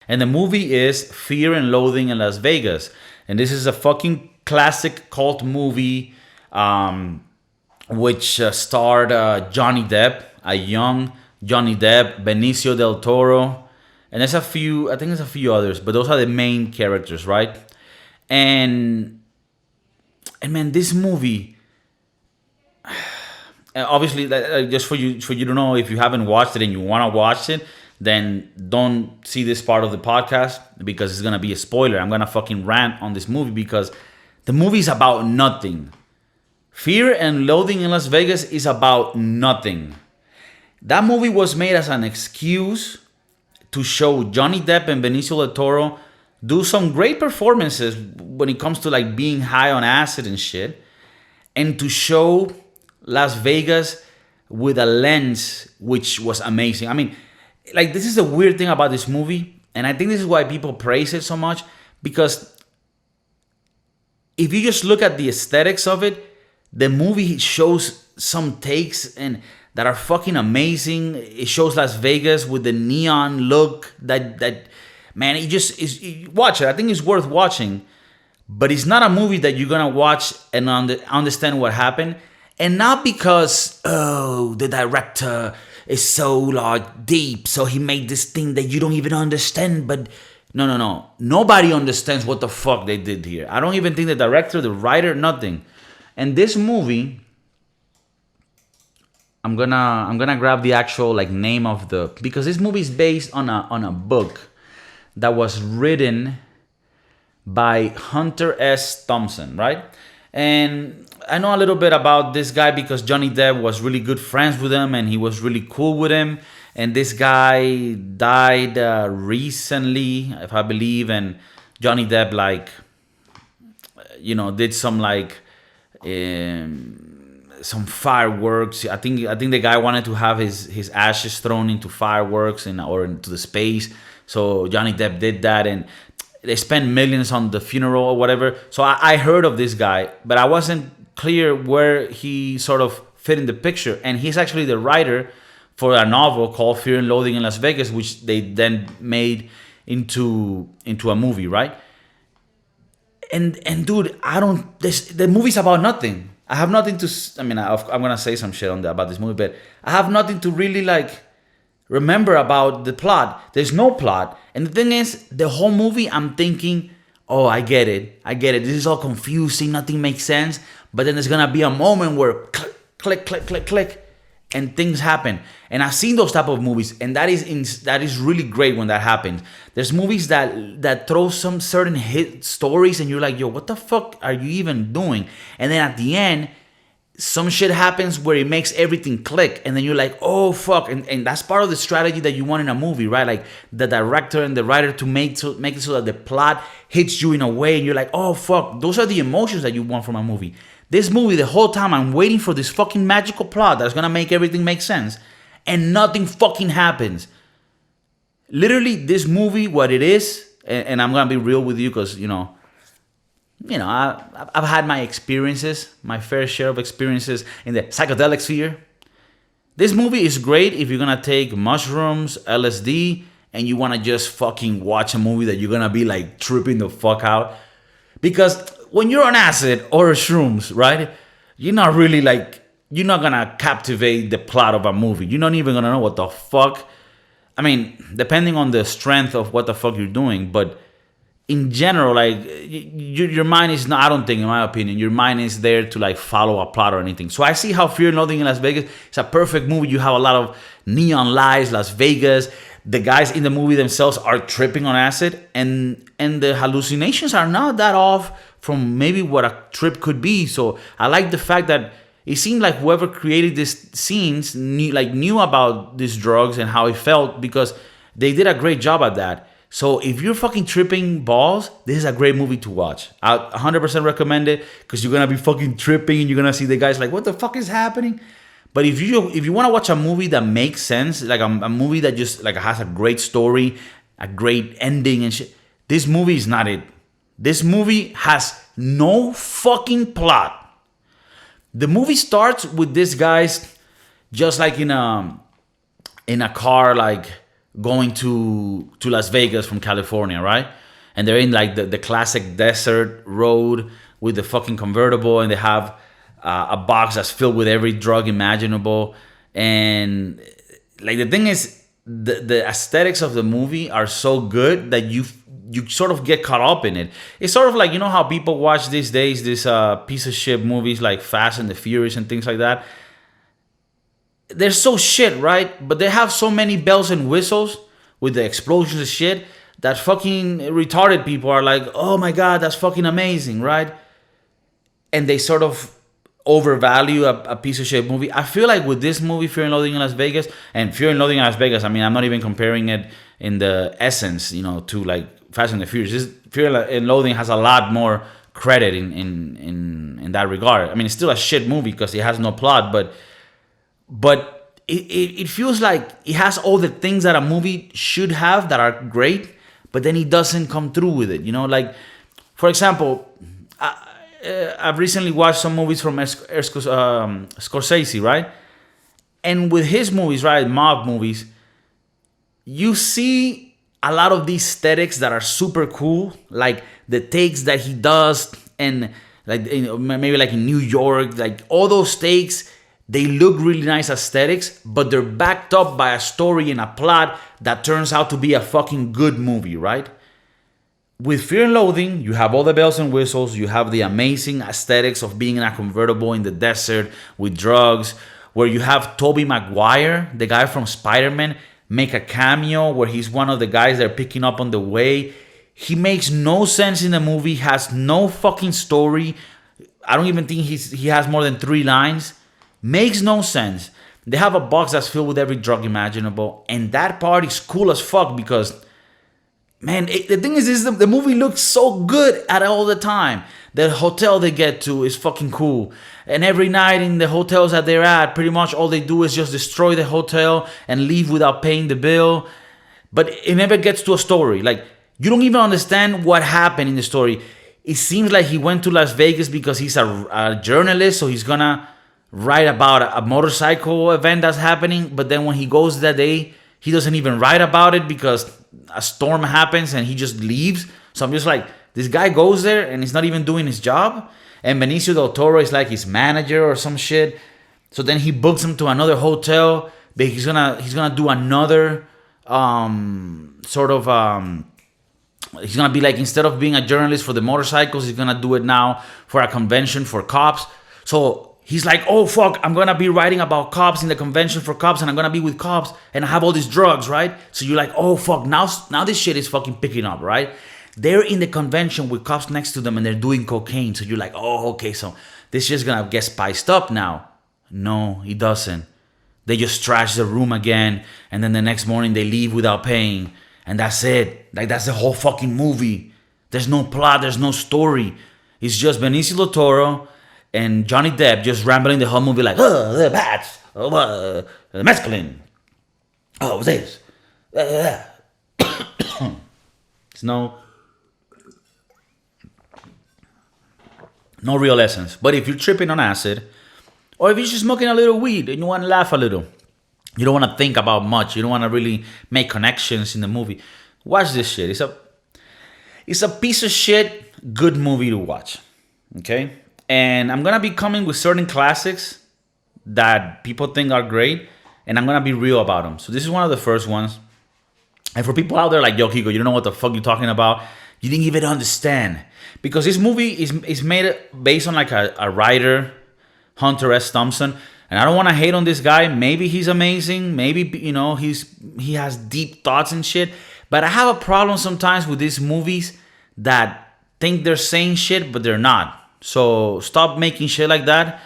And the movie is Fear and Loathing in Las Vegas. And this is a fucking classic cult movie, which starred Johnny Depp, a young Johnny Depp, Benicio del Toro, and there's a few, I think there's a few others, but those are the main characters, right? And man, this movie, obviously, just for you to know, if you haven't watched it and you want to watch it, then don't see this part of the podcast because it's gonna be a spoiler. I'm gonna fucking rant on this movie because the movie is about nothing. Fear and Loathing in Las Vegas is about nothing. That movie was made as an excuse to show Johnny Depp and Benicio del Toro do some great performances when it comes to like being high on acid and shit, and to show Las Vegas with a lens which was amazing. I mean, like, this is the weird thing about this movie, and I think this is why people praise it so much, because if you just look at the aesthetics of it, the movie shows some takes and that are fucking amazing. It shows Las Vegas with the neon look that man, it just is. Watch it. I think it's worth watching, but it's not a movie that you're gonna watch and understand what happened, and not because the director is so like deep, so he made this thing that you don't even understand. But no. Nobody understands what the fuck they did here. I don't even think the director, the writer, nothing. And this movie, I'm gonna grab the actual like name of the, because this movie is based on a book that was written by Hunter S. Thompson, right? And I know a little bit about this guy because Johnny Depp was really good friends with him and he was really cool with him. And this guy died recently, if I believe, and Johnny Depp did some some fireworks. I think the guy wanted to have his ashes thrown into fireworks or into the space. So Johnny Depp did that, and they spent millions on the funeral or whatever. So I heard of this guy, but I wasn't clear where he sort of fit in the picture. And he's actually the writer for a novel called Fear and Loathing in Las Vegas, which they then made into a movie, right? And dude, the movie's about nothing. I have nothing to. I mean, I'm gonna say some shit about this movie, but I have nothing to really remember about the plot. There's no plot, and the thing is, the whole movie, I'm thinking, oh, I get it. This is all confusing. Nothing makes sense. But then there's gonna be a moment where click, and things happen. And I've seen those type of movies, and that is really great when that happens. There's movies that throw some certain hit stories, and you're like, yo, what the fuck are you even doing? And then at the end, some shit happens where it makes everything click, and then you're like, oh fuck, and that's part of the strategy that you want in a movie, right? Like the director and the writer to make it so that the plot hits you in a way, and you're like, oh fuck, those are the emotions that you want from a movie. This movie, the whole time, I'm waiting for this fucking magical plot that's gonna make everything make sense, and nothing fucking happens. Literally, this movie, what it is, and I'm gonna be real with you, because I've had my experiences, my fair share of experiences in the psychedelic sphere. This movie is great if you're gonna take mushrooms, LSD, and you wanna just fucking watch a movie that you're gonna be like tripping the fuck out. Because when you're on acid or shrooms, right, you're not really you're not gonna captivate the plot of a movie. You're not even gonna know what the fuck. I mean, depending on the strength of what the fuck you're doing, but in general, your mind is not, I don't think, in my opinion, your mind is there to follow a plot or anything. So I see how Fear and Loathing in Las Vegas is a perfect movie. You have a lot of neon lights, Las Vegas. The guys in the movie themselves are tripping on acid, and the hallucinations are not that off from maybe what a trip could be. So I like the fact that it seemed like whoever created these scenes knew about these drugs and how it felt, because they did a great job at that. So if you're fucking tripping balls, this is a great movie to watch. I 100% recommend it, because you're gonna be fucking tripping and you're gonna see the guys like, what the fuck is happening? But if you want to watch a movie that makes sense, like a movie that just has a great story, a great ending and shit, this movie is not it. This movie has no fucking plot. The movie starts with these guys just in a car, going to Las Vegas from California, right? And they're in like the classic desert road with the fucking convertible, and they have a box that's filled with every drug imaginable. And like the thing is, the aesthetics of the movie are so good that you sort of get caught up in it. It's sort of like, you know how people watch these days this piece of shit movies like Fast and the Furious and things like that. They're so shit, right? But they have so many bells and whistles with the explosions and shit that fucking retarded people are like, oh my god, that's fucking amazing, right? And they sort of overvalue a piece of shit movie. I feel like with this movie, Fear and Loathing in Las Vegas, and Fear and Loathing in Las Vegas, I mean, I'm not even comparing it in the essence, to like Fast and the Furious. Fear and Loathing has a lot more credit in that regard. I mean, it's still a shit movie because it has no plot, but it feels like it has all the things that a movie should have that are great, but then it doesn't come through with it. Like, for example, I've recently watched some movies from Scorsese, right? And with his movies, right, mob movies, you see a lot of these aesthetics that are super cool, like the takes that he does, and like maybe like in New York, like all those takes, they look really nice aesthetics, but they're backed up by a story and a plot that turns out to be a fucking good movie, right? With Fear and Loathing, you have all the bells and whistles, you have the amazing aesthetics of being in a convertible in the desert with drugs, where you have Tobey Maguire, the guy from Spider-Man, make a cameo where he's one of the guys they're picking up on the way. He makes no sense in the movie, has no fucking story. I don't even think he has more than 3 lines. Makes no sense. They have a box that's filled with every drug imaginable, and that part is cool as fuck because, man, the thing is the movie looks so good at all the time. The hotel they get to is fucking cool. And every night in the hotels that they're at, pretty much all they do is just destroy the hotel and leave without paying the bill. But it never gets to a story. Like, you don't even understand what happened in the story. It seems like he went to Las Vegas because he's a journalist, so he's gonna write about a motorcycle event that's happening. But then when he goes that day, he doesn't even write about it because a storm happens and he just leaves. So I'm just like, this guy goes there and he's not even doing his job. And Benicio del Toro is like his manager or some shit. So then he books him to another hotel, but he's gonna do another he's gonna be like, instead of being a journalist for the motorcycles, he's gonna do it now for a convention for cops. So he's like, oh fuck, I'm gonna be writing about cops in the convention for cops, and I'm gonna be with cops, and I have all these drugs, right? So you're like, oh fuck, now this shit is fucking picking up, right? They're in the convention with cops next to them and they're doing cocaine. So you're like, oh, okay, so this shit's gonna get spiced up now. No, it doesn't. They just trash the room again, and then the next morning they leave without paying. And that's it. Like, that's the whole fucking movie. There's no plot, there's no story. It's just Benicio del Toro and Johnny Depp just rambling the whole movie like, oh, the bats, oh, the mescaline, oh, what's this? It's no real essence. But if you're tripping on acid, or if you're just smoking a little weed and you want to laugh a little, you don't want to think about much, you don't want to really make connections in the movie, watch this shit. It's a piece of shit good movie to watch. Okay? And I'm gonna be coming with certain classics that people think are great, and I'm gonna be real about them. So this is one of the first ones. And for people out there like, yo, Kiko, you don't know what the fuck you're talking about, you didn't even understand. Because this movie is made based on like a writer, Hunter S. Thompson. And I don't want to hate on this guy. Maybe he's amazing. Maybe, he has deep thoughts and shit. But I have a problem sometimes with these movies that think they're saying shit, but they're not. So stop making shit like that